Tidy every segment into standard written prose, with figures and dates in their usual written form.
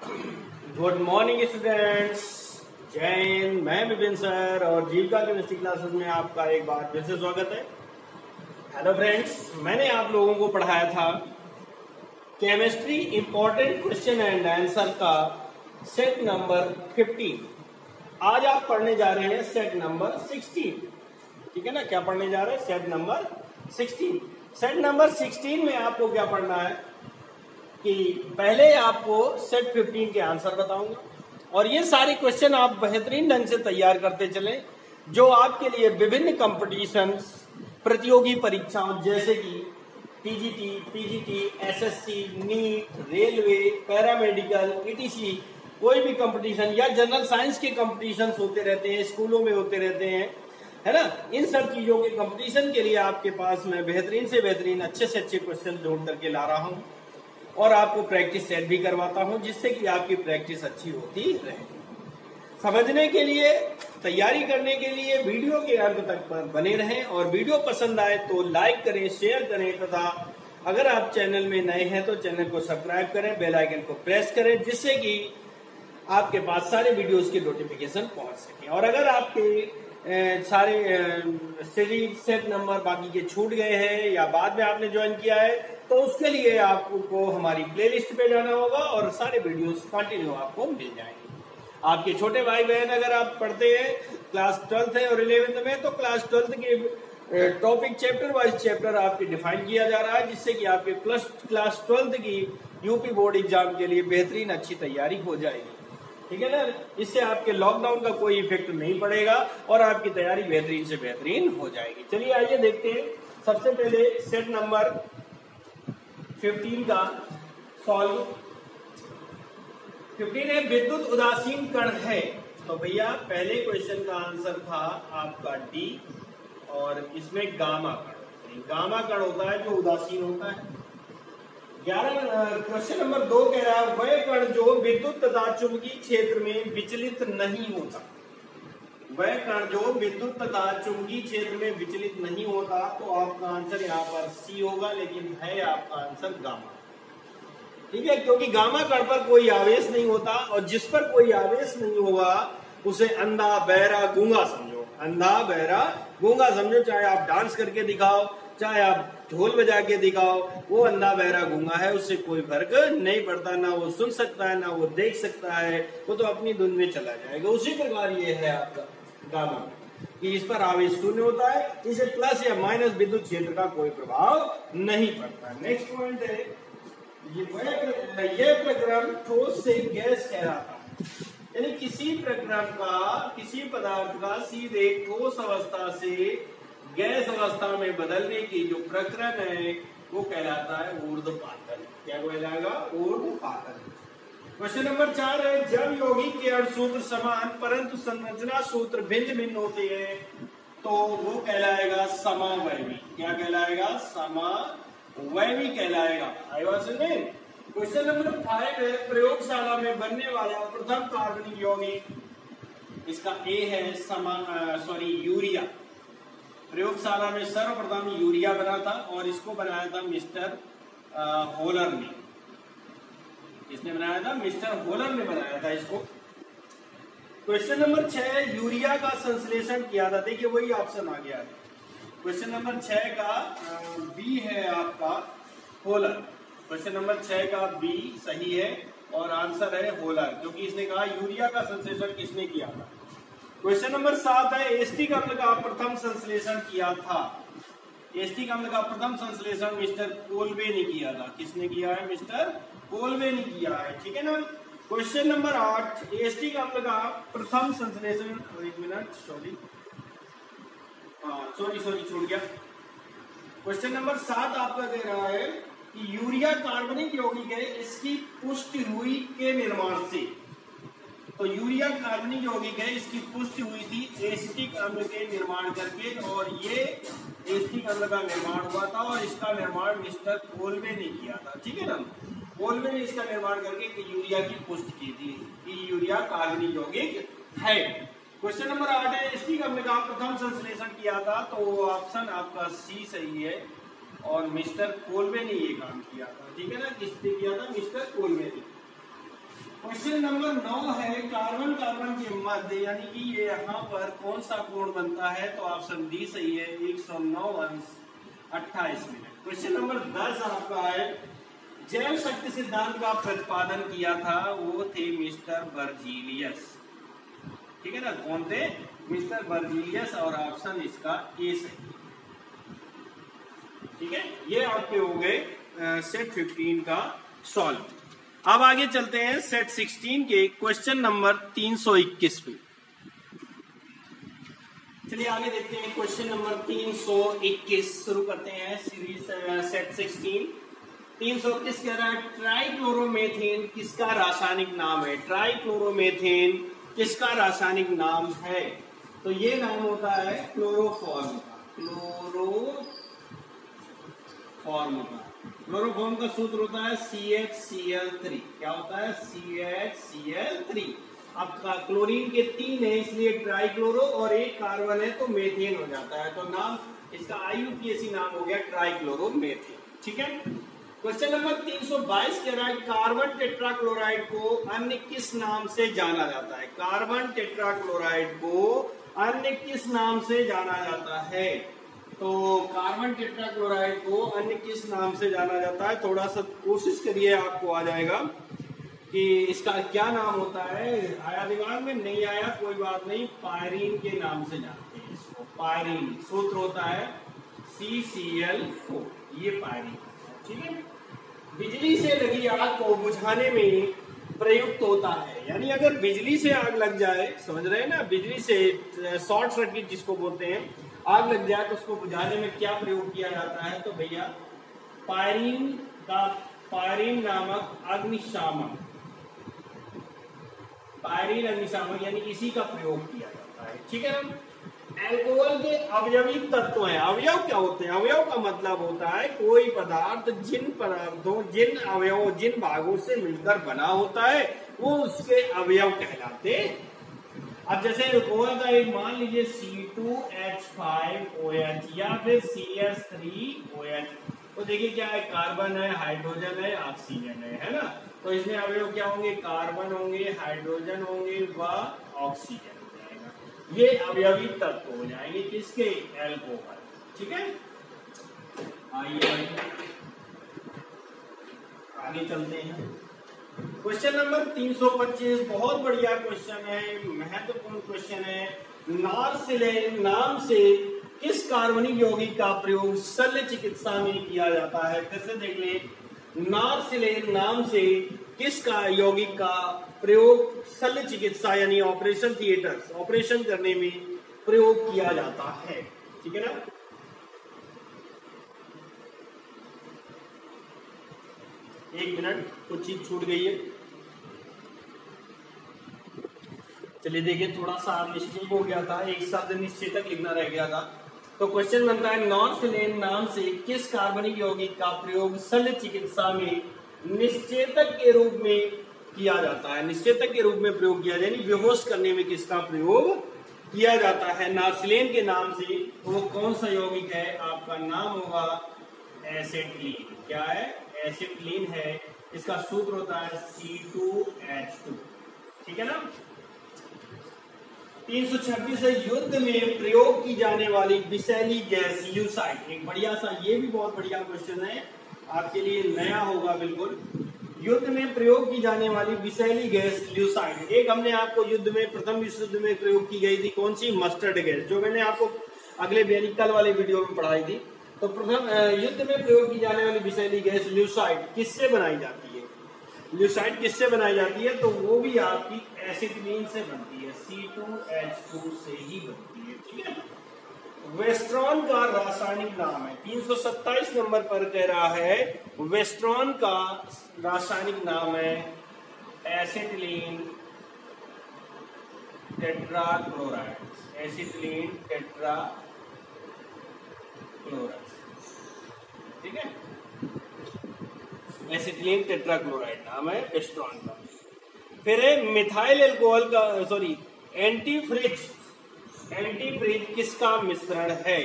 Good morning students, जय हिंद। मैं Vipin sir और जीविका केमिस्ट्री क्लासेस में आपका एक बार फिर से स्वागत है। हेलो फ्रेंड्स, मैंने आप लोगों को पढ़ाया था chemistry important question and answer का सेट नंबर 15। आज आप पढ़ने जा रहे हैं सेट नंबर 16। ठीक है ना, क्या पढ़ने जा रहे हैं? Set number 16। सेट नंबर 16 में आपको क्या पढ़ना है कि पहले आपको सेट 15 के आंसर बताऊंगा और ये सारे क्वेश्चन आप बेहतरीन ढंग से तैयार करते चलें, जो आपके लिए विभिन्न कंपटीशंस, प्रतियोगी परीक्षाओं जैसे कि TGT, PGT, SSC, NEET, railway, paramedical, ETC, कोई भी कंपटीशन या जनरल साइंस के कंपटीशंस होते रहते हैं, स्कूलों में होते रहते हैं, है ना। इन सब चीजों के कंपटीशन के लिए आपके पास मैं बेहतरीन से बेहतरीन, अच्छे से अच्छे क्वेश्चन ढूंढ करके ला रहा हूं और आपको प्रैक्टिस सेट भी करवाता हूं, जिससे कि आपकी प्रैक्टिस अच्छी होती रहे। समझने के लिए, तैयारी करने के लिए वीडियो के अंत तक पर बने रहें और वीडियो पसंद आए तो लाइक करें, शेयर करें तथा अगर आप चैनल में नए हैं तो चैनल को सब्सक्राइब करें, बेल आइकन को प्रेस करें, जिससे कि आपके पास सारे वीडियोस की नोटिफिकेशन पहुंच सके। और अगर आपके सारे सीरीज सेट नंबर बाकी के छूट गए हैं या बाद में आपने ज्वाइन किया है तो उसके लिए आपको हमारी प्लेलिस्ट पे जाना होगा और सारे वीडियोस कंटिन्यू आपको मिल जाएंगे। आपके छोटे भाई बहन अगर आप पढ़ते हैं, क्लास 12th है और 11th में, तो क्लास 12th के टॉपिक चैप्टर वाइज चैप्टर आपके डिफाइन किया जा रहा है, जिससे कि आपके क्लास 12th की यूपी बोर्ड एग्जाम के लिए बेहतरीन अच्छी तैयारी हो जाएगी। ठीक है ना, इससे आपके लॉकडाउन का कोई इफेक्ट नहीं पड़ेगा और आपकी तैयारी बेहतरीन से बेहतरीन हो जाएगी। चलिए आइए देखते हैं। सबसे पहले सेट नंबर 15 का सॉल्व 15 है, विद्युत उदासीन कण है। तो भैया पहले क्वेश्चन का आंसर था आपका डी और इसमें गामा कण। गामा कण होता है जो उदासीन होता है। 11 क्वेश्चन नंबर 2 कह रहा है वह कण जो विद्युत तथा चुंबकीय क्षेत्र में विचलित नहीं होता। वह कण जो विद्युत तथा चुंबकीय क्षेत्र में विचलित नहीं होता, तो आपका आंसर यहाँ पर सी होगा, लेकिन है आपका आंसर गामा। ठीक है, क्योंकि गामा कण पर कोई आवेश नहीं होता और जिस पर कोई आवेश नहीं होगा उसे अंधा, बहरा, गूंगा समझो। अंधा, बहरा, गूंगा समझो। चाहे आप डांस करके दिखाओ, चाहे आप ढोल बजा के दिखाओ, वो अंधा, बहरा, गूंगा है, उससे कोई फर्क नहीं पड़ता। ना वो सुन सकता है, ना वो देख सकता है, वो तो अपनी धुन में चला जाएगा। उसी प्रकार ये है आपका गामा कि इस पर आवेश शून्य होता है, इसे प्लस या माइनस विद्युत क्षेत्र का कोई प्रभाव नहीं पड़ता। नेक्स्ट पॉइंट है, ये प्रक्रम ठोस से गैस कहलाता है। यानी किसी प्रक्रम का, किसी पदार्थ का सीधे ठोस अवस्था से गैस अवस्था में बदलने की जो प्रक्रम है वो कहलाता है ऊर्ध्वपातन। क्या कहलाएगा? ऊर्ध्वपातन। क्वेश्चन नंबर 4 है, जब यौगिक के अणु सूत्र समान परंतु संरचना सूत्र भिन्न भिन्न होते हैं तो वो कहलाएगा समावयवी। क्या कहलाएगा? समावयवी कहलाएगा। आई बात समझ में? क्वेश्चन नंबर 5 है, प्रयोगशाला में बनने वाला प्रथम कार्बनिक यौगिक, इसका ए है यूरिया। प्रयोगशाला में सर्वप्रथम यूरिया बना था और इसको बनाया था मिस्टर होलर ने। किसने बनाया था? मिस्टर होलर ने बनाया था इसको। क्वेश्चन नंबर 6, यूरिया का संश्लेषण किया था। देखिए वही ऑप्शन आ गया है। क्वेश्चन नंबर 6 का बी है आपका होलर। क्वेश्चन नंबर 6 का बी सही है और आंसर है होलर, क्योंकि इसने कहा यूरिया का संश्लेषण किसने किया था। क्वेश्चन नंबर 7 है, एस्टिक अम्ल का प्रथम संश्लेषण किया था। एस्टिक अम्ल का प्रथम संश्लेषण मिस्टर कोल्बे ने किया था। किसने किया है? मिस्टर कोल्बे ने किया है। ठीक है ना। क्वेश्चन नंबर 8, एस्टिक अम्ल का प्रथम संश्लेषण, एक मिनट, सॉरी छूट गया। क्वेश्चन नंबर 7 आपका कह रहा है कि यूरिया कार्बनिक यौगिक है, इसकी पुष्टि हुई के निर्माण से। तो यूरिया कार्बनिक यौगिक है, इसकी पुष्टि हुई थी एसिटिक अम्ल के निर्माण करके, और ये एसिटिक अम्ल का निर्माण हुआ था और इसका निर्माण मिस्टर कोल्बे ने किया था। ठीक है ना। कोल्बे ने इसका निर्माण करके यूरिया की पुष्टि की थी कि यूरिया कार्बनिक यौगिक है। क्वेश्चन नंबर 8 है, एसिटिक अम्ल का प्रथम संश्लेषण किया था, तो ऑप्शन आपका सी सही है और मिस्टर कोल्बे ने ये काम किया था। ठीक है ना। किसने किया था? मिस्टर कोल्बे ने। क्वेश्चन नंबर 9 है कार्बन कार्बन के मध्य यानी कि ये यहाँ पर कौन सा कोण बनता है, तो ऑप्शन डी सही है 109:28 मिनट। क्वेश्चन नंबर 10 आपका है जैव शक्ति सिद्धांत का प्रतिपादन किया था वो थे मिस्टर बर्जीलियस। ठीक है ना, कौन थे? मिस्टर बर्जीलियस और ऑप्शन इसका ए सही। ठीक है, ये आपके हो गए सेट 15 का सॉल्व। अब आगे चलते हैं सेट 16 के क्वेश्चन नंबर 321 पे। चलिए आगे देखते हैं क्वेश्चन नंबर 321 शुरू करते हैं सीरीज सेट 16। 321 कह रहा है ट्राइक्लोरोमेथेन किसका रासायनिक नाम है? ट्राइक्लोरोमेथेन किसका रासायनिक नाम है? तो ये नाम होता है क्लोरोफॉर्म का। क्लोरोफॉर्म का सूत्र होता है CHCl3। क्या होता है? CHCl3। अब क्लोरीन के 3 है इसलिए ट्राइक्लोरो और एक कार्बन है तो मेथेन हो जाता है, तो नाम इसका IUPAC नाम हो गया ट्राइक्लोरोमेथेन। ठीक है, क्वेश्चन नंबर 322 कह रहा है कार्बन टेट्राक्लोराइड को अन्य किस नाम से जाना जाता है? कार्बन टेट्राक्लोराइड को अन्य किस नाम से जाना जाता है? तो कार्बन टेट्राक्लोराइड को अन्य किस नाम से जाना जाता है? थोड़ा सा कोशिश करिए, आपको आ जाएगा कि इसका क्या नाम होता है। आया दिमाग में? नहीं आया कोई बात नहीं, पायरीन के नाम से जानते हैं इसको। पायरीन सूत्र होता है CCl4, ये पायरीन। ठीक है, बिजली से लगी आग को बुझाने में प्रयुक्त होता है, यानी अगर बिजली से आग लग जाए, समझ रहे हैं ना, बिजली से शॉर्ट सर्किट जिसको बोलते हैं, आग लग जाए तो उसको बुझाने में क्या प्रयोग किया जाता है? तो भैया पायरीन नामक अग्निशामक, पायरीन अग्निशामक यानी इसी का प्रयोग किया जाता है। ठीक है ना। अल्कोहल के अवयवी तत्व हैं। अवयव क्या होते हैं? अवयव का मतलब होता है कोई पदार्थ जिन पदार्थों, जिन अवयवों, जिन भागों से मिलकर बना होता है वो उसके अवयव कहलाते। अब जैसे अल्कोहल का एक मान लीजिए C2H5OH या फिर CS3OH, तो देखिए क्या है, कार्बन है, हाइड्रोजन है, ऑक्सीजन है ना। तो इसमें अवयव क्या होंगे? कार्बन होंगे, हाइड्रोजन होंगे व ऑक्सीजन हो जाएगा। ये अवयवी तत्व हो जाएंगे किसके? अल्कोहल। ठीक है, आइए आगे चलते हैं। क्वेश्चन नंबर 325 बहुत बढ़िया क्वेश्चन है, महत्वपूर्ण क्वेश्चन है। नार्सिलेन नाम से किस कार्बनिक यौगिक का प्रयोग शल्य चिकित्सा में किया जाता है? फिर से देख लें, नार्सिलेन नाम से किस का यौगिक का प्रयोग शल्य चिकित्सा यानी ऑपरेशन थिएटर्स, ऑपरेशन करने में प्रयोग किया जाता है। ठीक है ना। एक मिनट, कुछ चीज छूट गई है। चलिए देखिए, थोड़ा सा मिस्टेक हो गया था, एक शब्द निश्चेतक लिखना रह गया था। तो क्वेश्चन बनता है नॉर्सिलेन नाम से किस कार्बनिक यौगिक का प्रयोग शल्य चिकित्सा में निश्चेतक के रूप में किया जाता है? निश्चेतक के रूप में प्रयोग किया, यानी बेहोश करने में किसका प्रयोग किया जाता है? नार्सिलेन के नाम से। तो वो कौन सा यौगिक है? आपका नाम होगा एसिटिलीन। क्या है? एसिटिलीन है। इसका सूत्र होता है C2H2। ठीक है ना। 326 है युद्ध में प्रयोग की जाने वाली विषैली गैस ल्यूसाइड। एक बढ़िया सा, ये भी बहुत बढ़िया क्वेश्चन है, आपके लिए नया होगा बिल्कुल। युद्ध में प्रयोग की जाने वाली विषैली गैस ल्यूसाइड। एक हमने आपको युद्ध में, प्रथम विश्व युद्ध में प्रयोग की गई थी कौन सी? मस्टर्ड गैस, जो मैंने आपको अगले कल वाले वीडियो में पढ़ाई थी। तो प्रथम युद्ध में प्रयोग की जाने वाली विषैली गैस ल्यूसाइड किससे बनाई जाती है? ल्यूसाइड किससे बनाई जाती है? तो वो भी आपकी एसिटिलीन से बनती है, C2H2 से ही बनती है। ठीक है। वेस्ट्रॉन का रासायनिक नाम है, 327 नंबर पर कह रहा है वेस्ट्रॉन का रासायनिक नाम है एसिटिलीन टेट्राक्लोराइड। Acetylene tetrachloride. ठीक है, एसिटिलीन टेट्राक्लोराइड नाम है वेस्ट्रॉन का। फिर है मिथाइल अल्कोहल का, सॉरी एंटीफ्रिज। एंटीफ्रिज किसका मिश्रण है?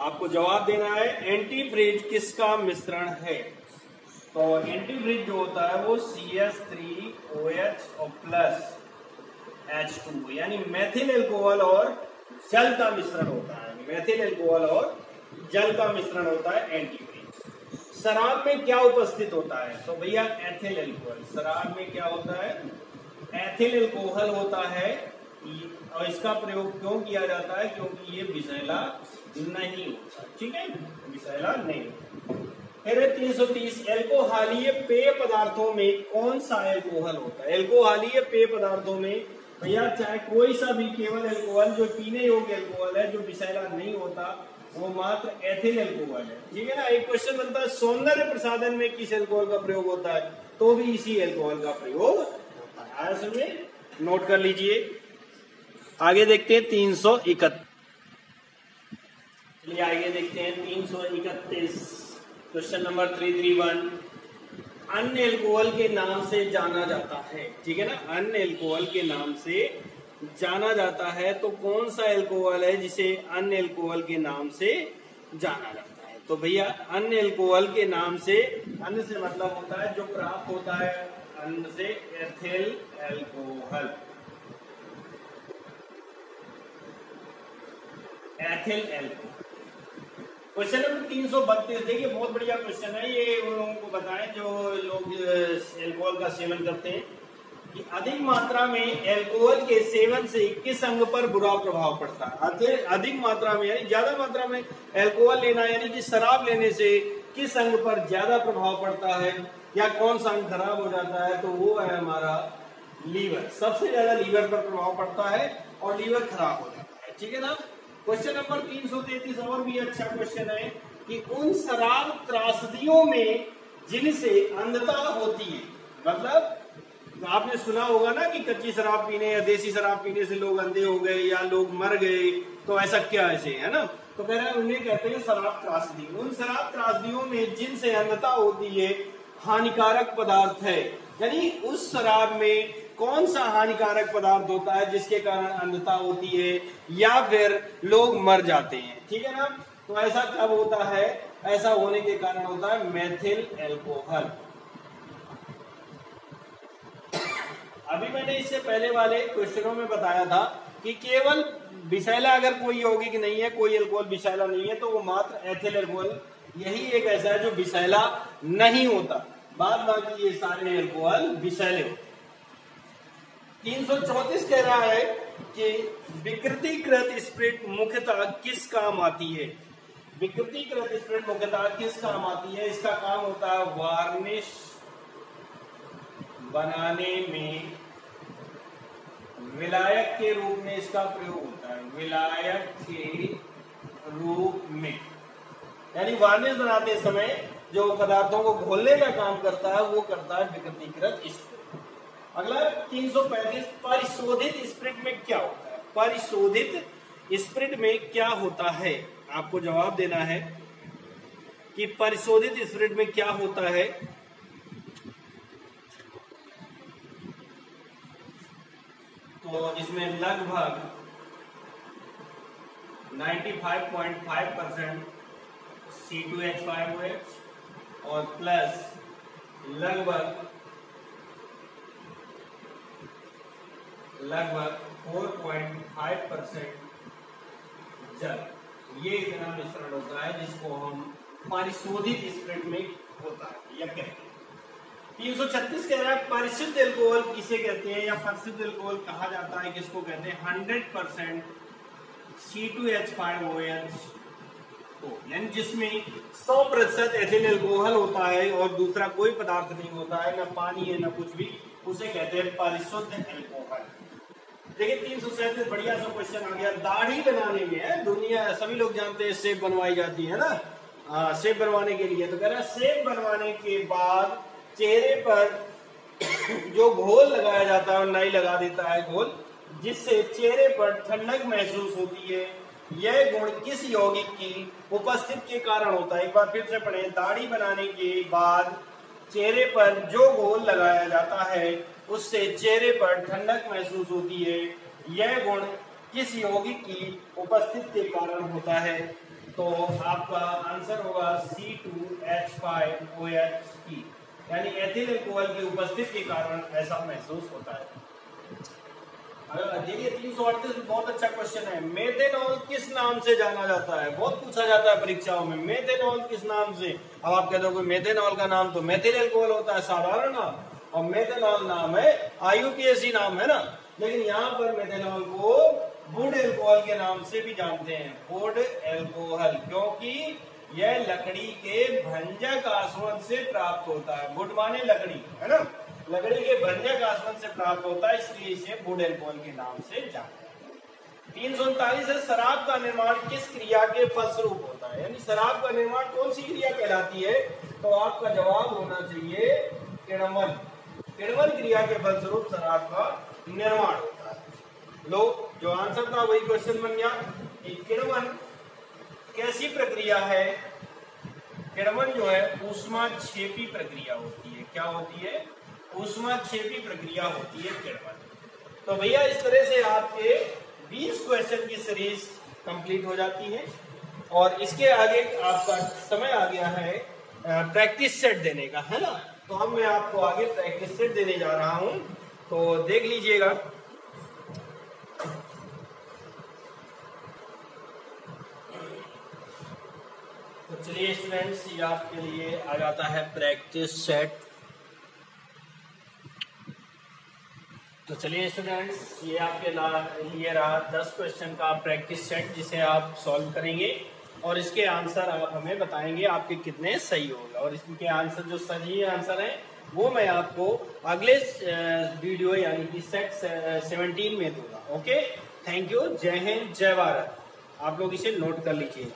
आपको जवाब देना है, एंटीफ्रिज किसका मिश्रण है? तो एंटीफ्रीज जो होता है वो CH3OH और प्लस H2, यानी मेथिल एल्कोहल और जल का मिश्रण होता है। मेथिल एल्कोहल और जल का मिश्रण होता है एंटीफ्रीज। शराब में क्या उपस्थित होता है? तो भैया एथिल एल्कोहल। शराब में क्या होता है? एथिल एल्कोहल होता है। और इसका प्रयोग क्यों किया जाता है? क्योंकि ये विषैला नहीं होता। ठीक है, विषैला नहीं। फिर 330 एल्कोहलीय पेय पदार्थों में कौन सा एल्कोहल होता है? एल्कोहलीय पेय पदार्थों में भैया चाहे कोई सा भी केवल एल्कोहल जो पीने योग्य एल्कोहल है, जो विषैला नहीं होता, वो मात्र एथिल एल्कोहल है। ठीक है ना। एक क्वेश्चन बनता है सौंदर्य प्रसाधन में किस एल्कोहल का प्रयोग होता है? तो भी इसी एल्कोहल का प्रयोग होता है। आया समझे? नोट कर लीजिए। आगे देखते हैं 331। चलिए आगे देखते हैं 331। Question number 331। अन्य एल्कोहल के नाम से जाना जाता है। ठीक है ना। अन्य एल्कोहल के नाम से जाना जाता है, तो कौन सा एल्कोहल है जिसे अन्य एल्कोहल के नाम से जाना जाता है? तो भैया अन्य एल्कोहल के नाम से, अन्य से मतलब होता है जो प्राप्त होता है अन्य से, ethyl alcohol. Ethyl alcohol. Question number 332 देखिए, बहुत बढ़िया क्वेश्चन है ये। उन लोगों को बताएं जो लोग एल्कोहल का सेवन करते हैं कि अधिक मात्रा में एल्कोहल के सेवन से किस अंग पर बुरा प्रभाव पड़ता है? अधिक मात्रा में यानी ज्यादा मात्रा में एल्कोहल लेना, यानी कि शराब लेने से किस अंग पर ज्यादा प्रभाव पड़ता है, या कौन सा अंग खराब हो जाता है? तो वो है हमारा लीवर। सबसे ज्यादा लीवर पर प्रभाव पड़ता है और लीवर खराब हो जाता है। ठीक है ना। क्वेश्चन नंबर 333 और भी अच्छा क्वेश्चन है कि उन शराब त्रासदियों में जिनसे अंधता होती है, मतलब आपने सुना होगा ना कि कच्ची शराब पीने या देसी शराब पीने से लोग अंधे हो गए या लोग मर गए, तो ऐसा क्या ऐसे है ना। तो कह रहे हैं उन्हें कहते हैं शराब त्रासदी। उन शराब त्रासदियों में जिनसे अंधता होती है हानिकारक पदार्थ है, यानी उस शराब में कौन सा हानिकारक पदार्थ होता है जिसके कारण अंधता होती है या फिर लोग मर जाते हैं। ठीक है ना। तो ऐसा कब होता है? ऐसा होने के कारण होता है मेथिल एल्कोहल। अभी मैंने इससे पहले वाले क्वेश्चनों में बताया था कि केवल विषैला अगर कोई यौगिक नहीं है, कोई एल्कोहल विषैला नहीं है, तो वो मात्र एथिल एल्कोहल यही एक ऐसा है जो विषैला नहीं होता। बाद बाकी ये सारे एल्कोहल विषैले होते। 334 कह रहा है कि विकृतीकृत स्प्रिट मुख्यतः किस काम आती है? विकृतीकृत स्प्रिट मुख्यतः किस काम आती है? इसका काम होता है वार्निश बनाने में, विलायक के रूप में इसका प्रयोग होता है। विलायक के रूप में, यानी वार्निश बनाते समय जो पदार्थों को घोलने का काम करता है वो करता है विकृतीकृत स्प्रिट। अगला 335 परिशोधित स्प्रिट में क्या होता है? परिशोधित स्प्रिट में क्या होता है? आपको जवाब देना है कि परिशोधित स्प्रिट में क्या होता है। तो इसमें लगभग 95.5% C2H5OH और प्लस लगभग 4.5% जल, ये इतना मिश्रण होता है जिसको हम परिशोधित स्प्रिट में होता है या कहते हैं। 336 कह रहा है परिशुद्ध एल्कोहल किसे कहते हैं या परिशुद्ध एल्कोहल कहा जाता है, किसको कहते हैं? 100% C2H5OH को, यानी जिसमें 100% एथिल एल्कोहल होता है और दूसरा कोई पदार्थ नहीं होता है, ना पानी है ना कुछ भी, उसे कहते हैं परिशुद्ध एल्कोहल। देखिए 337 बढ़िया सा क्वेश्चन आ गया। दाढ़ी बनाने में है, दुनिया सभी लोग जानते हैं शेव बनवाई जाती है ना, शेव बनवाने के लिए। तो कह रहा है शेव बनवाने के बाद चेहरे पर जो घोल लगाया जाता है, नाई लगा देता है घोल, जिससे चेहरे पर ठंडक महसूस होती है, यह गुण किस यौगिक की उपस्थिति के कारण होता है? एक बार फिर से पढ़ें। दाढ़ी बनाने के बाद चेहरे पर जो घोल लगाया जाता है उससे चेहरे पर ठंडक महसूस होती है, यह गुण किस यौगिक की उपस्थिति के कारण होता है? तो आपका आंसर होगा C2H5OH की। यानी एथिल अल्कोहल की उपस्थिति के कारण ऐसा महसूस होता है। देखिए 338 बहुत अच्छा क्वेश्चन है। मेथेनॉल किस नाम से जाना जाता है? बहुत पूछा जाता है परीक्षाओं में, मेथेनॉल किस नाम से। अब आप कहते हो मेथेनॉल का नाम तो मेथिल अल्कोहल होता है, साधारण नाम, और मेथेनॉल नाम है IUPAC नाम है ना। लेकिन यहाँ पर मेथेनॉल को वुड अल्कोहल के नाम से भी जानते हैं, वुड अल्कोहल, क्योंकि यह लकड़ी के भंजक आसवन से प्राप्त होता है। वुड माने लकड़ी, है ना, लकड़ी के भंजक आसवन से प्राप्त होता है, इसलिए इसे वुड अल्कोहल के नाम से जानते हैं। 339 है, शराब का निर्माण किस क्रिया के फलस्वरूप होता है? यानी शराब का निर्माण कौन सी क्रिया कहलाती है? तो आपका जवाब होना चाहिए किण्वन। किण्वन क्रिया के फलस्वरूप शराब का निर्माण होता है। लो, जो आंसर था वही क्वेश्चन बन गया कि किण्वन कैसी प्रक्रिया है? किण्वन जो है ऊष्माक्षेपी प्रक्रिया होती है। क्या होती है? ऊष्माक्षेपी प्रक्रिया होती है किण्वन। तो भैया इस तरह से आपके 20 क्वेश्चन की सीरीज कंप्लीट हो जाती है, और इसके आगे आपका समय आ गया है प्रैक्टिस सेट देने का, है ना। तो अब मैं आपको आगे प्रैक्टिस सेट देने जा रहा हूं, तो देख लीजिएगा। तो चलिए स्टूडेंट्स, ये आपके लिए आ जाता है प्रैक्टिस सेट। तो चलिए स्टूडेंट्स, ये आपके लिए रहा 10 क्वेश्चन का प्रैक्टिस सेट, जिसे आप सॉल्व करेंगे और इसके आंसर आप हमें बताएंगे आपके कितने सही होगा। और इसके आंसर जो सही आंसर है वो मैं आपको अगले वीडियो यानी कि सेट 17 में दूंगा। ओके, थैंक यू, जय हिंद, जय भारत। आप लोग इसे नोट कर लीजिए।